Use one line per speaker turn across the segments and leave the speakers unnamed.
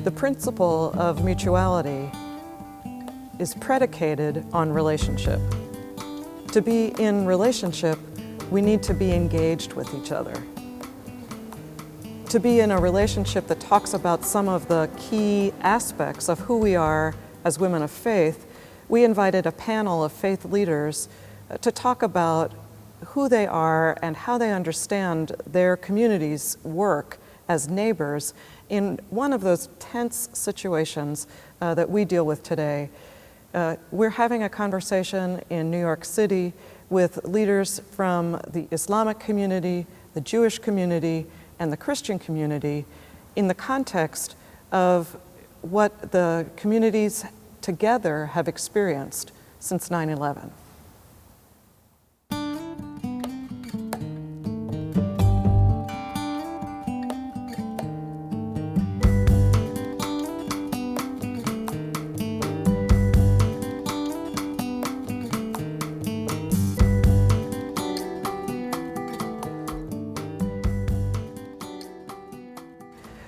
The principle of mutuality is predicated on relationship. To be in relationship, we need to be engaged with each other. To be in a relationship that talks about some of the key aspects of who we are as women of faith, we invited a panel of faith leaders to talk about who they are and how they understand their community's work as neighbors in one of those tense situations that we deal with today. We're having a conversation in New York City with leaders from the Islamic community, the Jewish community, and the Christian community in the context of what the communities together have experienced since 9/11.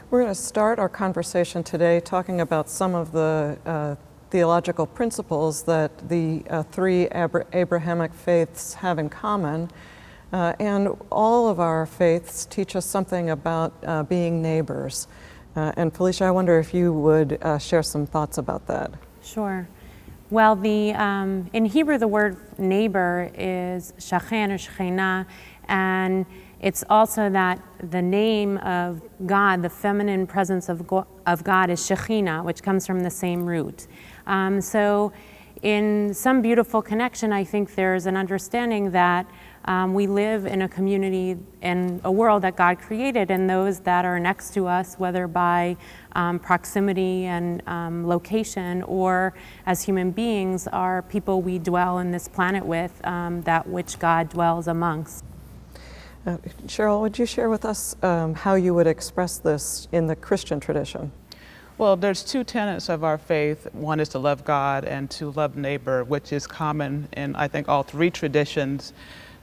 We're going to start our conversation today talking about some of the theological principles that the three Abrahamic faiths have in common. And all of our faiths teach us something about being neighbors. And Felicia, I wonder if you would share some thoughts about that.
Sure. Well, in Hebrew, the word neighbor is shachen or shechena, and it's also that the name of God, the feminine presence of God, is Shekhinah, which comes from the same root. So in some beautiful connection, I think there's an understanding that we live in a community, in a world that God created, and those that are next to us, whether by proximity and location or as human beings, are people we dwell in this planet with, that which God dwells amongst.
Cheryl, would you share with us how you would express this in the Christian tradition?
Well, there's two tenets of our faith. One is to love God and to love neighbor, which is common in, I think, all three traditions.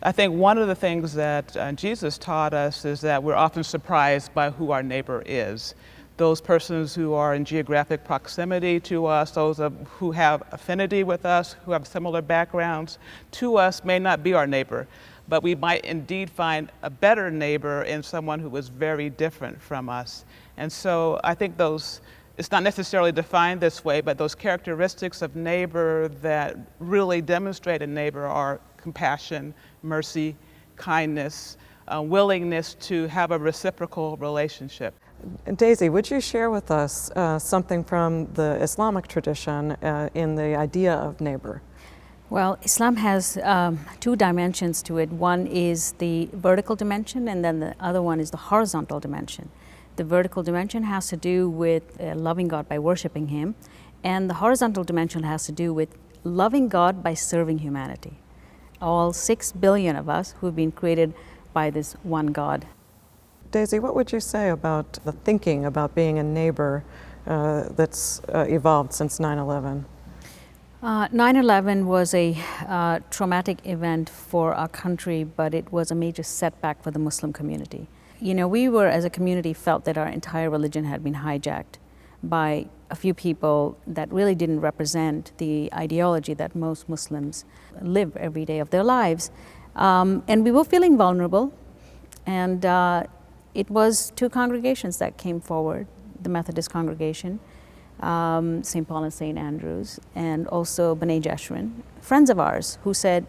I think one of the things that Jesus taught us is that we're often surprised by who our neighbor is. Those persons who are in geographic proximity to us, those who have affinity with us, who have similar backgrounds to us, may not be our neighbor. But we might indeed find a better neighbor in someone who is very different from us. And so I think it's not necessarily defined this way, but those characteristics of neighbor that really demonstrate a neighbor are compassion, mercy, kindness, willingness to have a reciprocal relationship.
Daisy, would you share with us something from the Islamic tradition in the idea of neighbor?
Well, Islam has two dimensions to it. One is the vertical dimension, and then the other one is the horizontal dimension. The vertical dimension has to do with loving God by worshiping Him, and the horizontal dimension has to do with loving God by serving humanity. All 6 billion of us who have been created by this one God.
Daisy, what would you say about the thinking about being a neighbor that's evolved since 9/11?
9/11 was a traumatic event for our country, but it was a major setback for the Muslim community. You know, we were, as a community, felt that our entire religion had been hijacked by a few people that really didn't represent the ideology that most Muslims live every day of their lives. And we were feeling vulnerable, and it was two congregations that came forward, the Methodist congregation, St. Paul and St. Andrews, and also B'nai Jeshurun, friends of ours who said,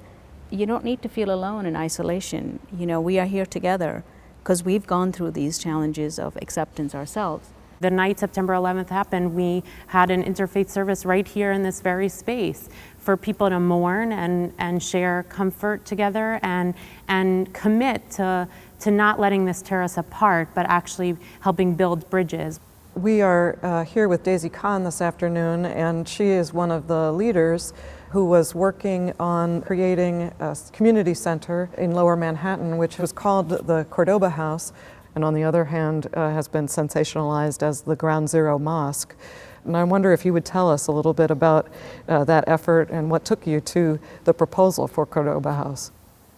you don't need to feel alone in isolation. You know, we are here together because we've gone through these challenges of acceptance ourselves.
The night September 11th happened, we had an interfaith service right here in this very space for people to mourn and share comfort together and commit to not letting this tear us apart, but actually helping build bridges.
We are here with Daisy Kahn this afternoon, and she is one of the leaders who was working on creating a community center in Lower Manhattan, which was called the Cordoba House, and on the other hand has been sensationalized as the Ground Zero Mosque. And I wonder if you would tell us a little bit about that effort and what took you to the proposal for Cordoba House.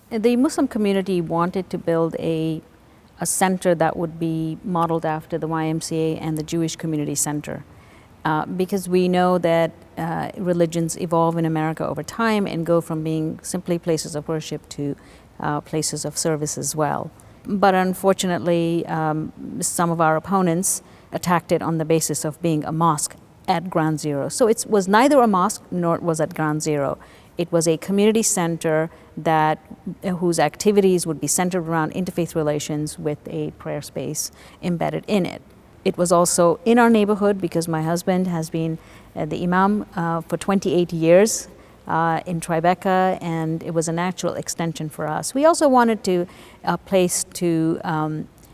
The Muslim community wanted to build a a center that would be modeled after the YMCA and the Jewish Community Center. Because we know that religions evolve in America over time and go from being simply places of worship to places of service as well. But unfortunately, some of our opponents attacked it on the basis of being a mosque at ground zero. So it was neither a mosque nor it was at ground zero. It was a community center whose activities would be centered around interfaith relations with a prayer space embedded in it. It was also in our neighborhood because my husband has been the imam for 28 years in Tribeca, and it was a natural extension for us. We also wanted a place to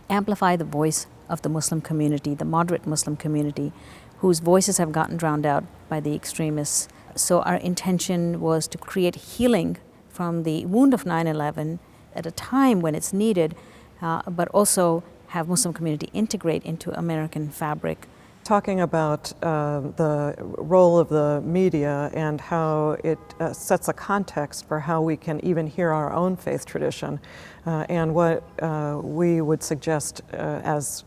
amplify the voice of the Muslim community, the moderate Muslim community, whose voices have gotten drowned out by the extremists. So our intention was to create healing from the wound of 9/11 at a time when it's needed, but also have Muslim community integrate into American fabric.
Talking about the role of the media and how it sets a context for how we can even hear our own faith tradition, and what we would suggest as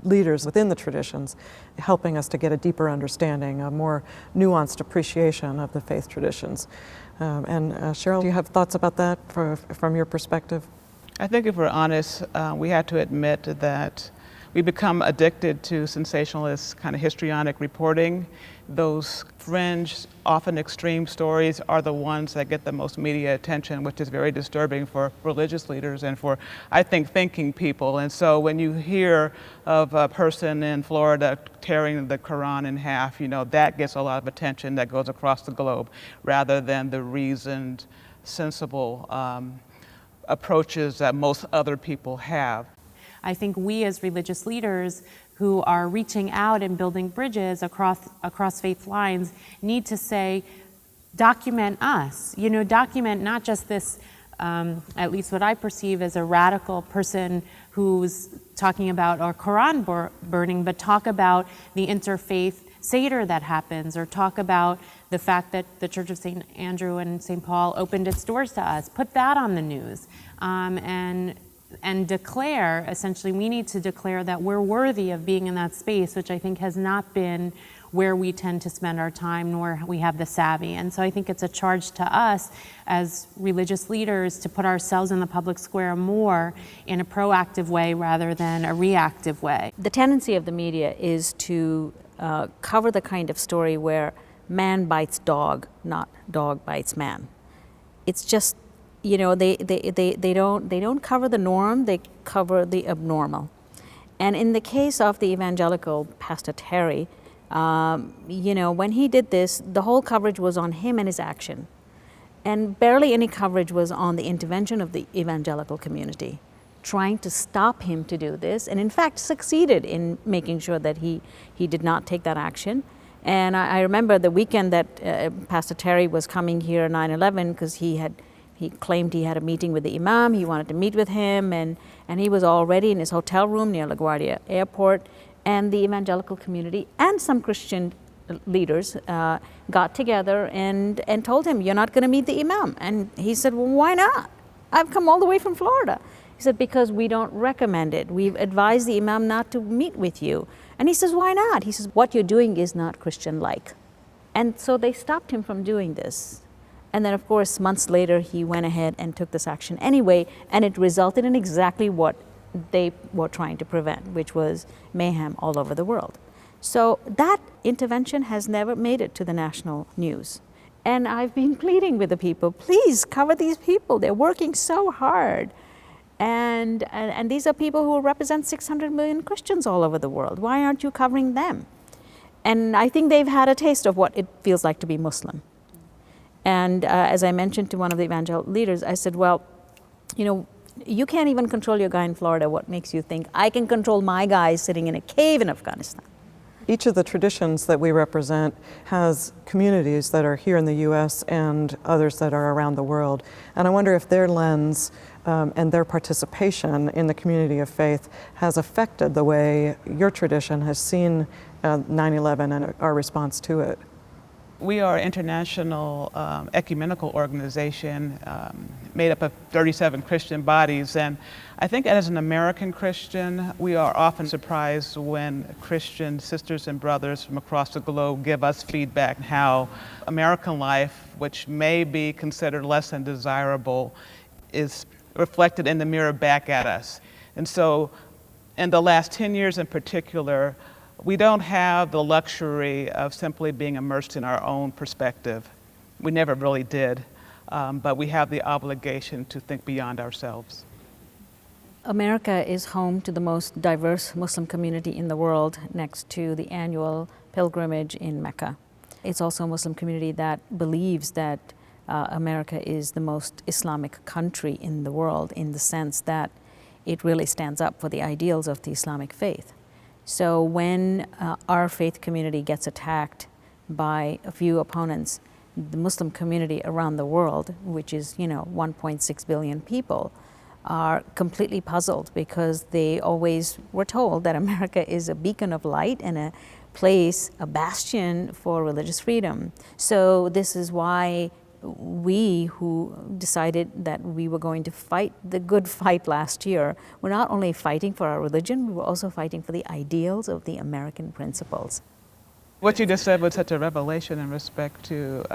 leaders within the traditions, helping us to get a deeper understanding, a more nuanced appreciation of the faith traditions. And Cheryl, do you have thoughts about that from your perspective?
I think if we're honest, we have to admit that we become addicted to sensationalist kind of histrionic reporting. Those fringe, often extreme stories are the ones that get the most media attention, which is very disturbing for religious leaders and for, I think, thinking people. And so when you hear of a person in Florida tearing the Quran in half, that gets a lot of attention that goes across the globe, rather than the reasoned, sensible approaches that most other people have.
I think we as religious leaders who are reaching out and building bridges across faith lines need to say, document us, document not just this, at least what I perceive as a radical person who's talking about our Quran burning, but talk about the interfaith Seder that happens, or talk about the fact that the Church of St. Andrew and St. Paul opened its doors to us. Put that on the news, and declare, essentially, we need to declare that we're worthy of being in that space, which I think has not been where we tend to spend our time, nor we have the savvy. And so I think it's a charge to us as religious leaders to put ourselves in the public square more in a proactive way rather than a reactive way.
The tendency of the media is to cover the kind of story where man bites dog, not dog bites man. It's just, they don't cover the norm, they cover the abnormal. And in the case of the evangelical Pastor Terry, when he did this, the whole coverage was on him and his action. And barely any coverage was on the intervention of the evangelical community, trying to stop him to do this, and in fact succeeded in making sure that he did not take that action. And I remember the weekend that Pastor Terry was coming here 9/11, because he claimed he had a meeting with the imam, he wanted to meet with him, and he was already in his hotel room near LaGuardia Airport, and the evangelical community and some Christian leaders got together and told him, "You're not going to meet the imam." And he said, "Well, why not? I've come all the way from Florida." He said, "Because we don't recommend it. We've advised the imam not to meet with you." And he says, "Why not?" He says, "What you're doing is not Christian-like." And so they stopped him from doing this. And then, of course, months later, he went ahead and took this action anyway, and it resulted in exactly what they were trying to prevent, which was mayhem all over the world. So that intervention has never made it to the national news. And I've been pleading with the people, please cover these people. They're working so hard. And these are people who represent 600 million Christians all over the world. Why aren't you covering them? And I think they've had a taste of what it feels like to be Muslim. And as I mentioned to one of the evangelical leaders, I said, well, you can't even control your guy in Florida. What makes you think I can control my guy sitting in a cave in Afghanistan?
Each of the traditions that we represent has communities that are here in the U.S. and others that are around the world. And I wonder if their lens and their participation in the community of faith has affected the way your tradition has seen 9/11 and our response to it.
We are an international ecumenical organization made up of 37 Christian bodies, and I think as an American Christian, we are often surprised when Christian sisters and brothers from across the globe give us feedback how American life, which may be considered less than desirable, is reflected in the mirror back at us. And so in the last 10 years in particular, we don't have the luxury of simply being immersed in our own perspective. We never really did, but we have the obligation to think beyond ourselves.
America is home to the most diverse Muslim community in the world, next to the annual pilgrimage in Mecca. It's also a Muslim community that believes that America is the most Islamic country in the world, in the sense that it really stands up for the ideals of the Islamic faith. So when our faith community gets attacked by a few opponents, the Muslim community around the world, which is 1.6 billion people, are completely puzzled, because they always were told that America is a beacon of light and a place, a bastion for religious freedom. So this is why we, who decided that we were going to fight the good fight last year, were not only fighting for our religion, we were also fighting for the ideals of the American principles.
What you just said was such a revelation in respect to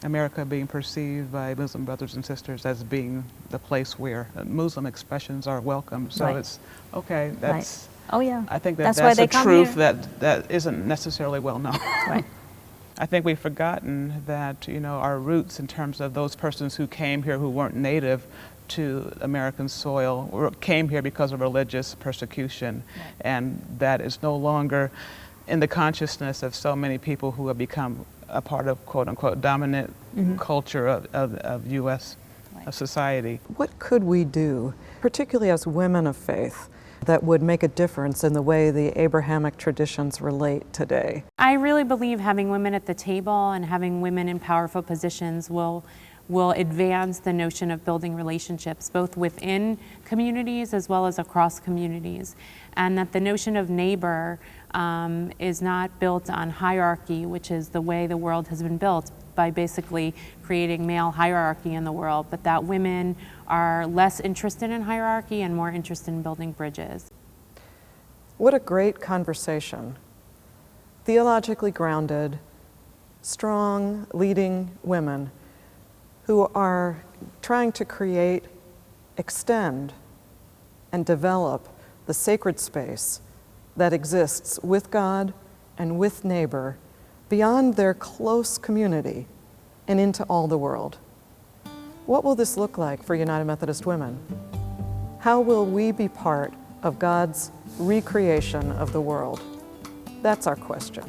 America being perceived by Muslim brothers and sisters as being the place where Muslim expressions are welcome. So it's okay. That's
Oh yeah.
I think
that's
that's
why
a
they
truth that isn't necessarily well known.
Right.
I think we've forgotten that our roots in terms of those persons who came here who weren't native to American soil came here because of religious persecution, and that is no longer in the consciousness of so many people who have become a part of quote-unquote dominant culture of U.S. society.
What could we do, particularly as women of faith, that would make a difference in the way the Abrahamic traditions relate today?
I really believe having women at the table and having women in powerful positions will advance the notion of building relationships, both within communities as well as across communities. And that the notion of neighbor is not built on hierarchy, which is the way the world has been built, by basically creating male hierarchy in the world, but that women are less interested in hierarchy and more interested in building bridges.
What a great conversation. Theologically grounded, strong, leading women who are trying to create, extend, and develop the sacred space that exists with God and with neighbor beyond their close community and into all the world. What will this look like for United Methodist Women? How will we be part of God's recreation of the world? That's our question.